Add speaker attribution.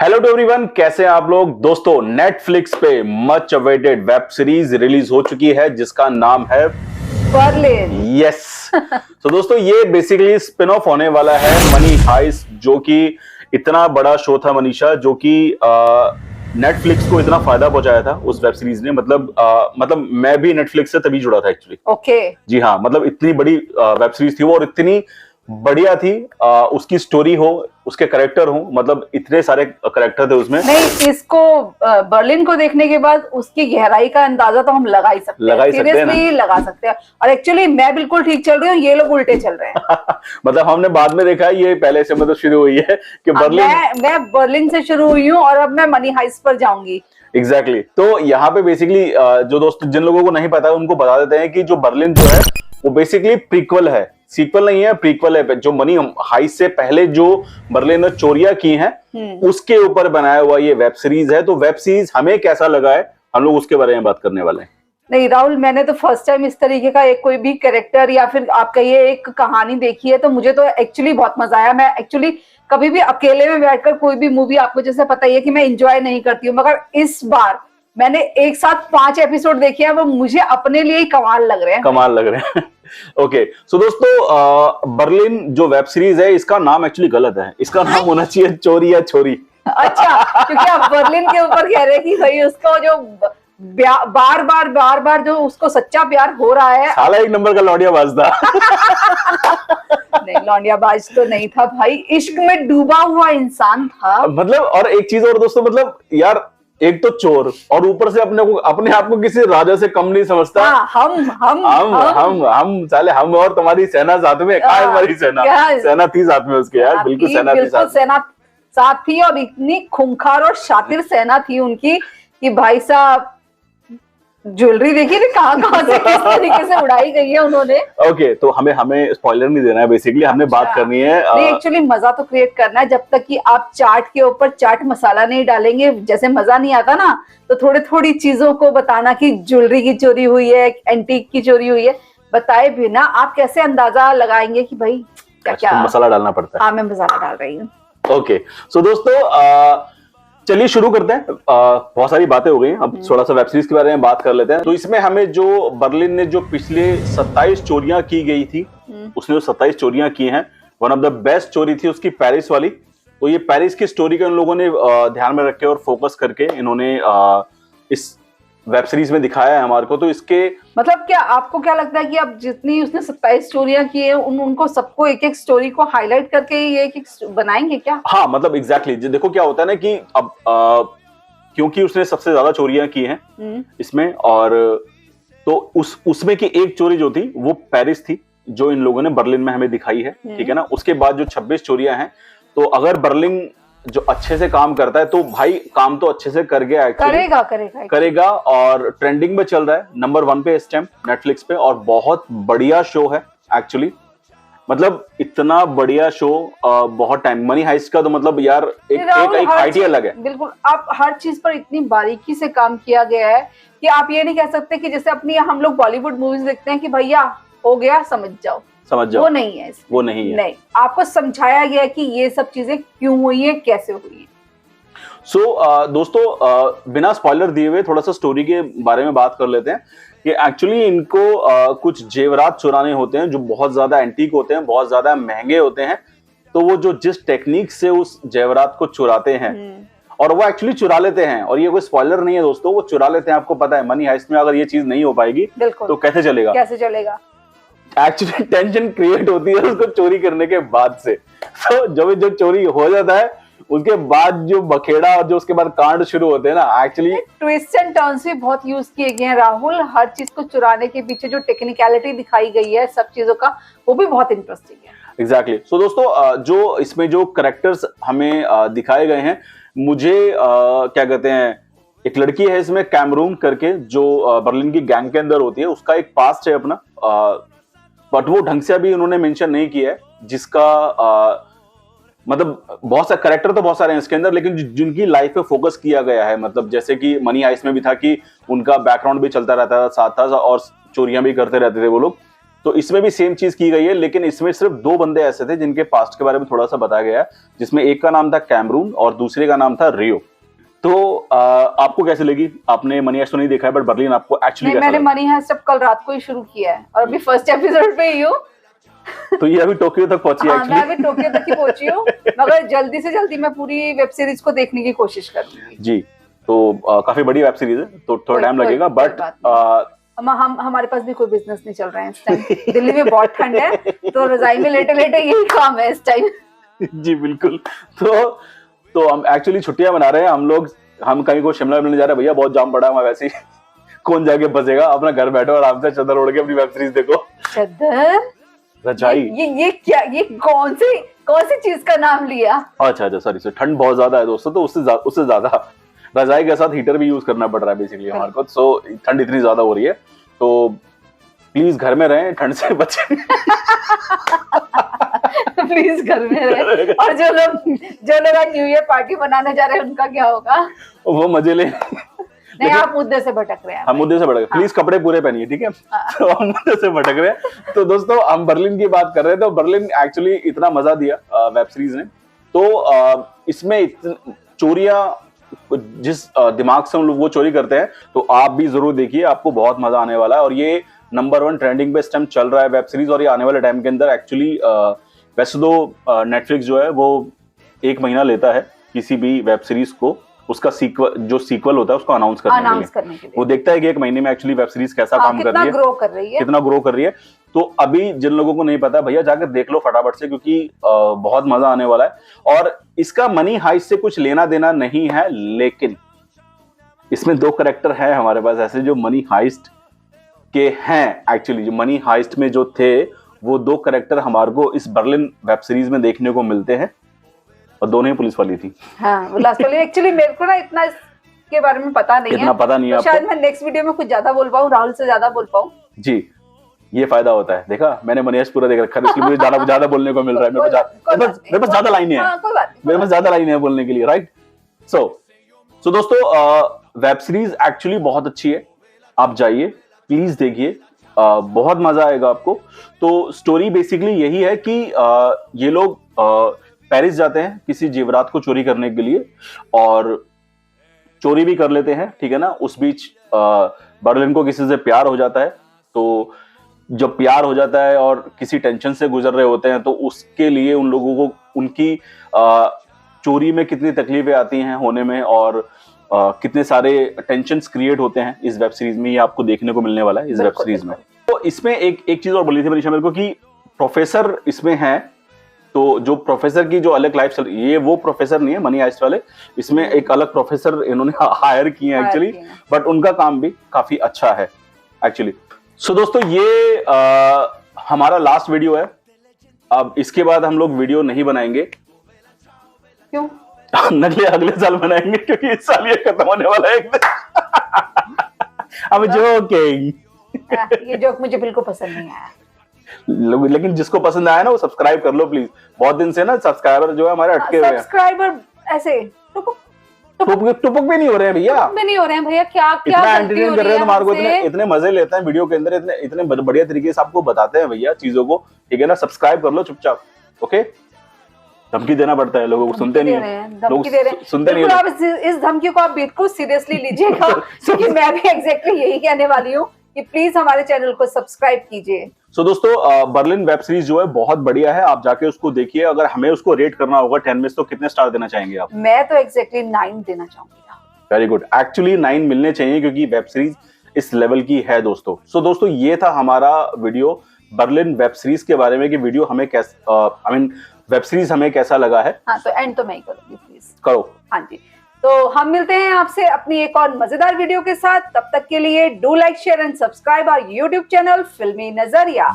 Speaker 1: Hello to everyone, कैसे हैं आप लोग। दोस्तों, नेटफ्लिक्स पे much awaited web series release हो चुकी है जिसका नाम है
Speaker 2: बर्लिन।
Speaker 1: यस। तो दोस्तों, ये बेसिकली स्पिन ऑफ होने वाला है मनी हाइस्ट, जो कि इतना बड़ा शो था मनीषा, जो कि नेटफ्लिक्स को इतना फायदा पहुंचाया था उस वेब सीरीज ने। मतलब मैं भी नेटफ्लिक्स से तभी जुड़ा था एक्चुअली।
Speaker 2: ओके।
Speaker 1: जी हाँ, मतलब इतनी बड़ी वेब सीरीज थी वो, और इतनी बढ़िया थी। उसकी स्टोरी हो, उसके कैरेक्टर हो, मतलब इतने सारे कैरेक्टर थे उसमें।
Speaker 2: नहीं, इसको बर्लिन को देखने के बाद उसकी गहराई का अंदाजा तो हम लगा ही सकते हैं, सीरियसली लगा सकते हैं। और एक्चुअली मैं बिल्कुल ठीक चल रही हूँ, ये लोग उल्टे चल रहे हैं। मतलब
Speaker 1: हमने बाद में देखा, ये पहले से मतलब शुरू हुई है कि बर्लिन।
Speaker 2: मैं बर्लिन से शुरू हुई हूँ और अब मैं मनी हाइस्ट पर जाऊंगी।
Speaker 1: एग्जैक्टली तो यहाँ पे बेसिकली जो दोस्त जिन लोगों को नहीं पता है उनको बता देते हैं कि जो बर्लिन जो है वो बेसिकली प्रीक्वल है, सीक्वल नहीं है, प्रीक्वल है। जो मनी हाइस्ट से पहले जो बर्लिन ने चोरियां की हैं उसके ऊपर बनाया हुआ ये वेब सीरीज है। तो वेब सीरीज हमें कैसा लगा है, हम लोग उसके बारे में बात करने वाले हैं।
Speaker 2: नहीं राहुल, मैंने तो फर्स्ट टाइम इस तरीके का एक कोई भी कैरेक्टर या फिर आप कहिए एक कहानी देखी है, तो मुझे तो एक्चुअली बहुत मजा आया। मैं एक्चुअली कभी भी अकेले में बैठकर कोई भी मूवी, आपको जैसे पता ही है कि मैं एंजॉय नहीं करती हूँ, मगर इस बार मैंने एक साथ 5 एपिसोड देखे हैं, वो मुझे अपने लिए ही कमाल लग रहे हैं।
Speaker 1: ओके, सो दोस्तों, बर्लिन जो वेब सीरीज है इसका नाम एक्चुअली गलत है। इसका नाम होना चाहिए चोरी या छोरी।
Speaker 2: अच्छा, क्योंकि आप बर्लिन के ऊपर कह रहे हैं कि भाई उसको जो बार बार जो उसको सच्चा प्यार हो रहा है।
Speaker 1: साला एक नंबर का लौंडियाबाज था।
Speaker 2: नहीं, लौंडियाबाज तो नहीं था भाई, इश्क में डूबा हुआ इंसान था।
Speaker 1: मतलब और एक चीज और दोस्तों, मतलब यार, एक तो चोर और ऊपर से अपने आप को किसी राजा से कम नहीं समझता। हम साले, हम और तुम्हारी सेना साथ में। कहाँ हमारी सेना थी साथ में उसके, यार बिल्कुल
Speaker 2: सेना साथ थी, और इतनी खूंखार और शातिर सेना थी उनकी कि भाई साहब, ज्वेलरी देखिए ना कहाँ से किस तरीके से उड़ाई गई है उन्होंने।
Speaker 1: ओके, तो हमें स्पॉइलर नहीं देना है, बेसिकली हमने बात करनी है।
Speaker 2: नहीं, एक्चुअली मजा तो क्रिएट करना है। जब तक कि आप चाट के ऊपर चाट मसाला नहीं डालेंगे, जैसे मजा नहीं आता ना, तो थोड़ी चीजों को बताना कि ज्वेलरी की चोरी हुई है, एंटीक की चोरी हुई है, बताए बिना आप कैसे अंदाजा लगाएंगे कि भाई क्या
Speaker 1: मसाला डालना पड़ता है।
Speaker 2: हाँ, मैं मसाला डाल रही हूँ।
Speaker 1: ओके, सो दोस्तों, चलिए शुरू करते हैं। बहुत सारी बातें हो गई, अब थोड़ा सा वेब सीरीज के बारे में बात कर लेते हैं। तो इसमें हमें जो बर्लिन ने जो पिछले 27 चोरियां की गई थी, उसने जो 27 चोरियां की हैं, वन ऑफ द बेस्ट चोरी थी उसकी पेरिस वाली। तो ये पेरिस की स्टोरी को इन लोगों ने ध्यान में रखे और फोकस करके इन्होंने इस वेब सीरीज में दिखाया है हमारे को। तो इसके
Speaker 2: मतलब क्या आपको क्या लगता है कि अब जितनी उसने 27 स्टोरियां की है, उनको सबको एक एक स्टोरी को हाईलाइट करके ये एक बनाएंगे क्या?
Speaker 1: हाँ, मतलब एग्जैक्टली देखो क्या होता है ना कि अब क्योंकि उसने सबसे ज्यादा चोरियां की हैं इसमें, और तो उसमें की एक चोरी जो थी वो पेरिस थी, जो इन लोगों ने बर्लिन में हमें दिखाई है। ठीक है ना। उसके बाद जो 26 चोरियां हैं, तो अगर बर्लिन जो अच्छे से काम करता है तो भाई काम तो अच्छे से कर गया, करेगा और ट्रेंडिंग में चल रहा है, नंबर 1 पे इस टाइम नेटफ्लिक्स पे, और बहुत बढ़िया शो है एक्चुअली। मतलब इतना बढ़िया शो, बहुत टाइम। मनी हाइस्ट का तो मतलब यार एक हाइट ही अलग है।
Speaker 2: बिल्कुल, आप हर चीज पर इतनी बारीकी से काम किया गया है कि आप ये नहीं कह सकते कि जैसे अपनी हम लोग बॉलीवुड मूवीज देखते हैं कि भैया हो गया समझ जाओ,
Speaker 1: वो
Speaker 2: नहीं है।
Speaker 1: वो नहीं है।
Speaker 2: नहीं, आपको समझाया गया कि ये सब चीजें क्यों हुई है, कैसे हुई है।
Speaker 1: सो दोस्तों, बिना स्पॉइलर दिए हुए थोड़ा सा स्टोरी के बारे में बात कर लेते हैं कि एक्चुअली इनको कुछ जेवरात चुराने होते हैं जो बहुत ज्यादा एंटीक होते हैं, बहुत ज्यादा महंगे होते हैं। तो वो जो जिस टेक्निक से उस जेवरात को चुराते हैं, और वो एक्चुअली चुरा लेते हैं, और ये कोई स्पॉइलर नहीं है दोस्तों, वो चुरा लेते हैं। आपको पता है मनी हाइस्ट में अगर ये चीज नहीं हो पाएगी तो कैसे चलेगा। एक्चुअली टेंशन क्रिएट होती है उसको चोरी करने के बाद से। तो जब जो चोरी हो जाता है उसके बाद जो बखेड़ा और जो उसके बाद कांड शुरू होते हैं ना, एक्चुअली
Speaker 2: ट्विस्ट एंड टर्न्स भी बहुत यूज किए गए हैं राहुल। हर चीज को चुराने के पीछे जो टेक्निकलिटी दिखाई गई है सब चीजों का, वो भी बहुत इंटरेस्टिंग है।
Speaker 1: एग्जैक्टली। सो दोस्तों, जो इसमें जो कैरेक्टर्स हमें दिखाए गए हैं, मुझे क्या कहते हैं, एक लड़की है इसमें कैमरून करके, जो बर्लिन की गैंग के अंदर होती है। उसका एक पास्ट है अपना, बट वो ढंग से अभी उन्होंने मेंशन नहीं किया है, जिसका मतलब बहुत सा कैरेक्टर तो बहुत सारे हैं इसके अंदर, लेकिन जिनकी लाइफ पे फोकस किया गया है। मतलब जैसे कि मनी हाइस्ट में भी था कि उनका बैकग्राउंड भी चलता रहता था, साथ था, और चोरियां भी करते रहते थे वो लोग। तो इसमें भी सेम चीज की गई है, लेकिन इसमें सिर्फ 2 बंदे ऐसे थे जिनके पास्ट के बारे में थोड़ा सा बताया गया है, जिसमें एक का नाम था कैमरून और दूसरे का नाम था रियो। तो आपको कैसे लगी? आपने मनी हाइस्ट तो नहीं देखा है, बट बर्लिन आपको एक्चुअली
Speaker 2: मैंने मनी हाइस्ट अब कल रात को ही शुरू किया है और अभी फर्स्ट एपिसोड पे ही हूँ।
Speaker 1: तो ये अभी टोक्यो तक पहुंची है?
Speaker 2: मैं अभी टोक्यो तक ही पहुंची हूँ, मगर जल्दी से जल्दी मैं पूरी वेब सीरीज को देखने की कोशिश करूंगी।
Speaker 1: जी, तो काफी बड़ी वेब सीरीज है, तो थोड़ा टाइम लगेगा, बट
Speaker 2: हम हमारे पास भी कोई बिजनेस नहीं चल रहा है इस टाइम। दिल्ली में बहुत ठंड है, तो रजाई में लेटे लेटे यही काम है इस टाइम।
Speaker 1: जी बिल्कुल। तो हम एक्चुअली छुट्टियां मना रहे हैं हम लोग। हम कहीं को शिमला मिलने जा रहे हैं, भैया बहुत जाम पड़ा है वहां वैसे ही। कौन जाके बसेगा? अपना घर बैठो आराम से, चादर ओढ़ के अपनी वेब सीरीज देखो।
Speaker 2: चादर,
Speaker 1: रजाई,
Speaker 2: ये क्या, ये कौन सी चीज का नाम लिया?
Speaker 1: अच्छा सॉरी, ठंड बहुत ज्यादा है दोस्तों, तो उससे ज्यादा रजाई के साथ हीटर भी यूज करना पड़ रहा है बेसिकली हमारे को। सो ठंड इतनी ज्यादा हो रही है, तो प्लीज घर में रहें, ठंड से बचें।
Speaker 2: प्लीज घर में रहें। और जो लोग आज न्यू ईयर पार्टी मनाने जा रहे हैं उनका क्या होगा?
Speaker 1: वो मजे ले।
Speaker 2: नहीं, आप मुद्दे से भटक रहे हैं।
Speaker 1: हम मुद्दे से भटक रहे हैं। प्लीज कपड़े पूरे पहनिए, ठीक है? तो हम मुद्दे से भटक रहे हैं। तो दोस्तों, हम बर्लिन की बात कर रहे थे। तो बर्लिन एक्चुअली इतना मजा दिया वेब सीरीज ने। तो इसमें चोरियां जिस दिमाग से हम लोग वो चोरी करते हैं, तो आप भी जरूर देखिए, आपको बहुत मजा आने वाला है। और ये नंबर 1 ट्रेंडिंग पे इस टाइम चल रहा है वेब सीरीज, और ये आने वाले टाइम के अंदर एक्चुअली वैसे तो नेटफ्लिक्स जो है वो 1 महीना लेता है किसी भी वेब सीरीज को उसका सीक्वल होता है उसको अनाउंस करने के लिए। वो देखता है कि 1 महीने में एक्चुअली वेब सीरीज कैसा काम कर रही है, कितना ग्रो कर रही है। तो अभी जिन लोगों को नहीं पता, भैया जाकर देख लो फटाफट से, क्योंकि बहुत मजा आने वाला है। और इसका मनी हाइस्ट से कुछ लेना देना नहीं है, लेकिन इसमें 2 कैरेक्टर है हमारे पास ऐसे जो मनी हाइस्ट के हैं। एक्चुअली जो मनी हाइस्ट में जो थे, वो 2 कैरेक्टर हमारे को इस बर्लिन वेब सीरीज में देखने को मिलते हैं, और दोनों ही पुलिस वाली थी।
Speaker 2: हाँ, वो लास्ट वाली। एक्चुअली मेरे को ना इतना इसके बारे में पता नहीं है, तो शायद मैं नेक्स्ट वीडियो में कुछ ज्यादा बोल पाऊँ, राहुल से ज्यादा बोल पाऊँ।
Speaker 1: जी, ये फायदा होता है। देखा, मैंने मनी हाइस्ट पूरा देख रखा है, इसलिए मुझे ज्यादा बोलने को मिल रहा है। मेरे पास ज्यादा लाइनें हैं, मेरे पास ज्यादा लाइनें हैं बोलने के लिए, राइट? सो दोस्तों, वेब सीरीज एक्चुअली बहुत अच्छी है, आप जाइए प्लीज देखिए, बहुत मजा आएगा आपको। तो स्टोरी बेसिकली यही है कि ये लोग पेरिस जाते हैं किसी जेवरात को चोरी करने के लिए, और चोरी भी कर लेते हैं, ठीक है ना। उस बीच बर्लिन को किसी से प्यार हो जाता है। तो जब प्यार हो जाता है और किसी टेंशन से गुजर रहे होते हैं, तो उसके लिए उन लोगों को उनकी चोरी में कितनी तकलीफें आती हैं होने में, और कितने सारे टेंशन्स क्रिएट होते हैं इस वेब सीरीज में, ये आपको देखने को मिलने वाला है इस वेब सीरीज में। तो इसमें एक चीज और बोली थी मनीषा मेरे को कि प्रोफेसर इसमें है। तो जो प्रोफेसर की जो अलग लाइफ चल, ये वो प्रोफेसर नहीं है मनी हाइस्ट वाले, इसमें एक अलग प्रोफेसर इन्होंने हायर किए हैं एक्चुअली, बट उनका काम भी काफी अच्छा है एक्चुअली। सो दोस्तों, ये हमारा लास्ट वीडियो है। अब इसके बाद हम लोग वीडियो नहीं बनाएंगे।
Speaker 2: क्यों?
Speaker 1: अगले साल बनाएंगे, क्योंकि इस साल ये खत्म होने वाला है। अब जोकिंग,
Speaker 2: ये जोक मुझे बिल्कुल पसंद नहीं आया,
Speaker 1: लेकिन जिसको पसंद आया ना वो सब्सक्राइब कर लो प्लीज। बहुत दिन से ना सब्सक्राइबर जो है हमारे अटके हुए हैं।
Speaker 2: सब्सक्राइबर ऐसे
Speaker 1: टुपक भी नहीं हो रहे हैं भैया,
Speaker 2: नहीं हो रहे हैं भैया। क्या
Speaker 1: इतना एंटरटेन कर रहे हैं हमारे को, इतने मजे लेते हैं वीडियो के अंदर, इतने बढ़िया तरीके से आपको बताते हैं भैया चीजों को, ठीक है ना। सब्सक्राइब कर लो चुपचाप, ओके। धमकी देना पड़ता है, लोगों को सुनते नहीं है, लोग सुनते नहीं है।
Speaker 2: आप इस धमकी को आप बिल्कुल सीरियसली लीजिएगा, क्योंकि मैं भी एग्जैक्टली यही कहने वाली हूँ कि प्लीज हमारे चैनल को सब्सक्राइब कीजिए।
Speaker 1: सो दोस्तों, बर्लिन वेब सीरीज जो है बहुत बढ़िया है, आप जाके उसको देखिए। अगर हमें उसको रेट करना होगा 10 में, तो कितने स्टार देना चाहेंगे आप?
Speaker 2: मैं तो एग्जैक्टली 9 देना चाहूंगी।
Speaker 1: वेरी गुड, एक्चुअली 9 मिलने चाहिए, क्योंकि वेब सीरीज इस लेवल की है दोस्तों। सो दोस्तों, ये था हमारा वीडियो बर्लिन वेब सीरीज के बारे में, कि वीडियो हमें वेब सीरीज हमें कैसा लगा है।
Speaker 2: हाँ, तो एंड तो मैं ही करूंगी, प्लीज
Speaker 1: करो।
Speaker 2: हाँ जी, तो हम मिलते हैं आपसे अपनी एक और मजेदार वीडियो के साथ। तब तक के लिए do like, share and subscribe our YouTube channel Filmi नजरिया।